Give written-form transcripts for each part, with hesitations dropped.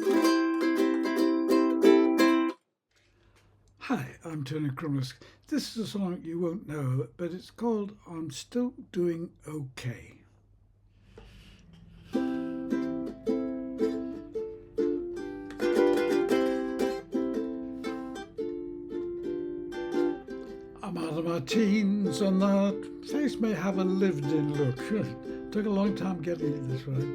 Hi, I'm Tony Crimlisk. This is a song you won't know, but it's called I'm Still Doing Okay. I'm out of my teens and that face may have a lived-in look. Took a long time getting it this way.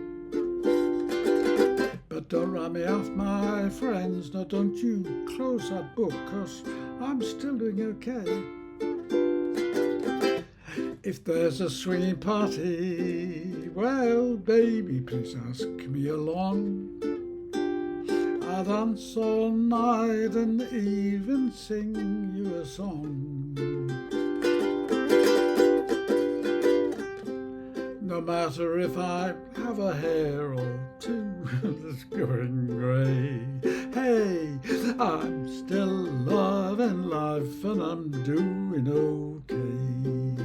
But don't write me off, my friends. No, don't you close that book, 'cause I'm still doing okay. If there's a swinging party, well, baby, please ask me along. I'll dance all night and even sing you a song. No matter if I have a hair or two that's going grey. Hey, I'm still loving life and I'm doing okay.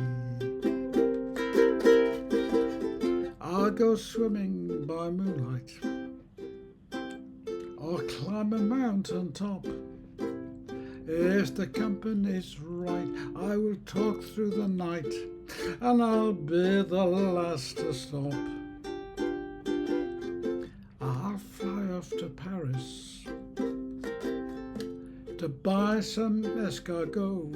I'll go swimming by moonlight or climb a mountain top. If the company's right, I will talk through the night and I'll be the last to stop. I'll fly off to Paris to buy some escargot.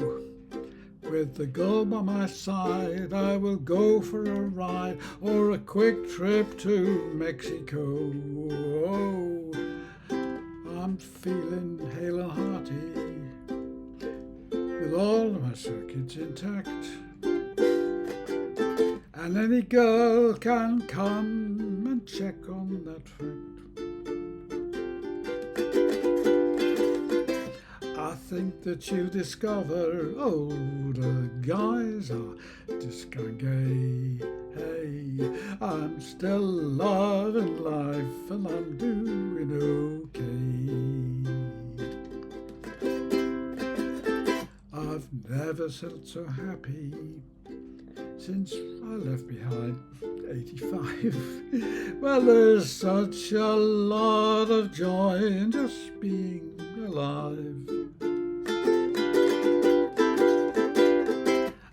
With the girl by my side, I will go for a ride or a quick trip to Mexico. Oh, I'm feeling hale and hearty with all of my circuits intact. And any girl can come and check on that fact. I think that you discover older guys are just kind gay. Hey, I'm still loving life and I'm doing okay. I've never felt so happy since I left behind 85. Well, there's such a lot of joy in just being alive.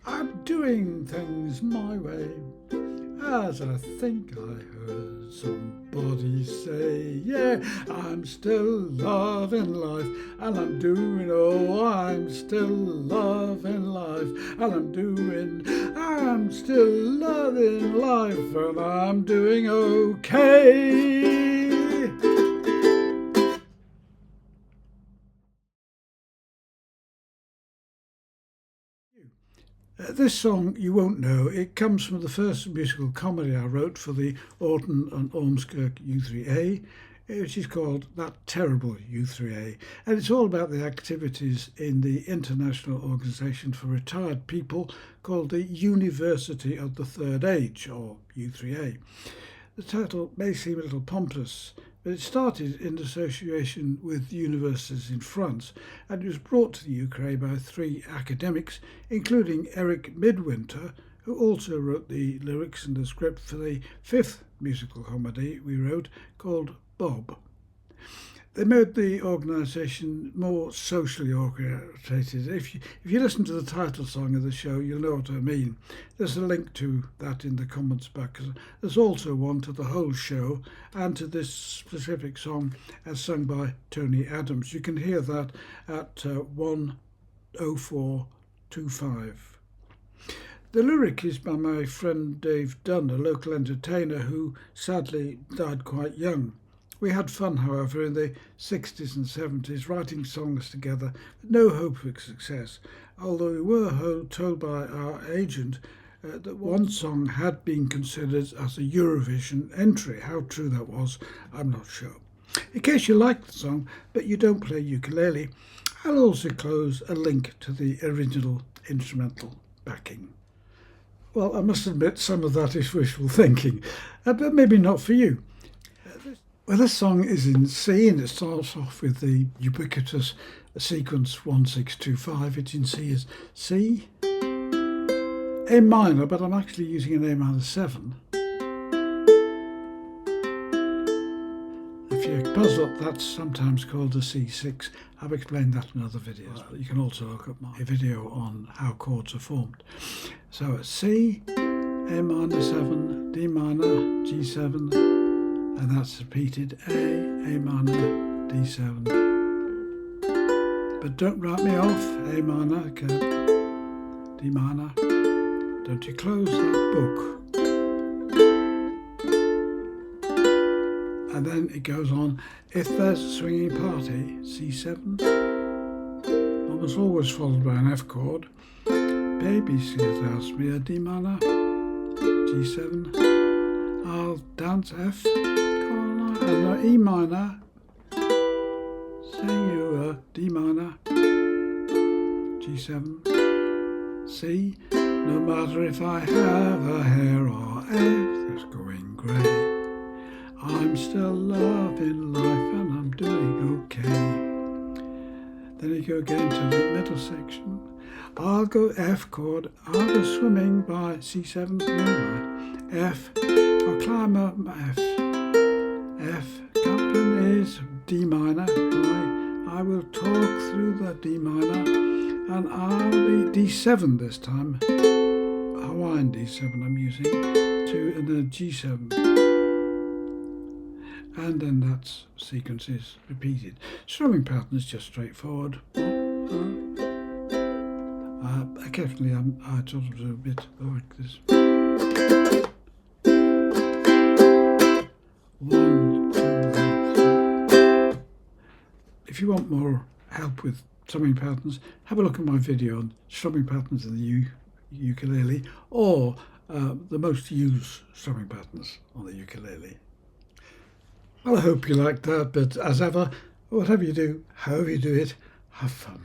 I'm doing things my way, as I think I heard somebody say. Yeah, I'm still loving life and I'm doing, I'm still loving life and I'm still loving life and I'm doing okay. This song you won't know. It comes from the first musical comedy I wrote for the Orton and Ormskirk U3A, which is called That Terrible U3A. And it's all about the activities in the International Organisation for Retired People called the University of the Third Age, or U3A. The title may seem a little pompous, but it started in association with universities in France and it was brought to the UK by three academics, including Eric Midwinter, who also wrote the lyrics and the script for the fifth musical comedy we wrote called Bob. They made the organisation more socially orientated. If you listen to the title song of the show, you'll know what I mean. There's a link to that in the comments back. There's also one to the whole show and to this specific song as sung by Tony Adams. You can hear that at 10425. The lyric is by my friend Dave Dunn, a local entertainer who sadly died quite young. We had fun, however, in the 60s and 70s, writing songs together with no hope of success, although we were told by our agent that one song had been considered as a Eurovision entry. How true that was, I'm not sure. In case you like the song, but you don't play ukulele, I'll also close a link to the original instrumental backing. Well, I must admit some of that is wishful thinking, but maybe not for you. Well, this song is in C and it starts off with the ubiquitous sequence 1625. It's in C as C, A minor, but I'm actually using an A minor 7. A you're puzzled, that's sometimes called a C6. I've explained that in other videos, but you can also look up my video on how chords are formed. So it's C, A minor 7, D minor, G7, and that's repeated A minor, D7. But don't write me off, A minor, D minor. Don't you close that book. And then it goes on, if there's a swinging party, C7, almost always followed by an F chord. Baby sings ask me a D minor, G7, I'll dance F, and an E minor, sing you a D minor, G7, C, no matter if I have a hair or F that's going grey, I'm still loving life and I'm doing okay. Then you go again to the middle section. I'll go F chord, I'll go swimming by C7, moonlight. F, I'll climb up F. F, company is D minor. I will talk through the D minor and I'll be D7 this time. Hawaiian D7 I'm using, and then G7. And then that sequence is repeated. Strumming pattern is just straightforward. Occasionally I sort of do a bit like this. 1, 2, and 3. If you want more help with strumming patterns, have a look at my video on strumming patterns in the ukulele, or the most used strumming patterns on the ukulele. Well, I hope you liked that, but as ever, whatever you do, however you do it, have fun.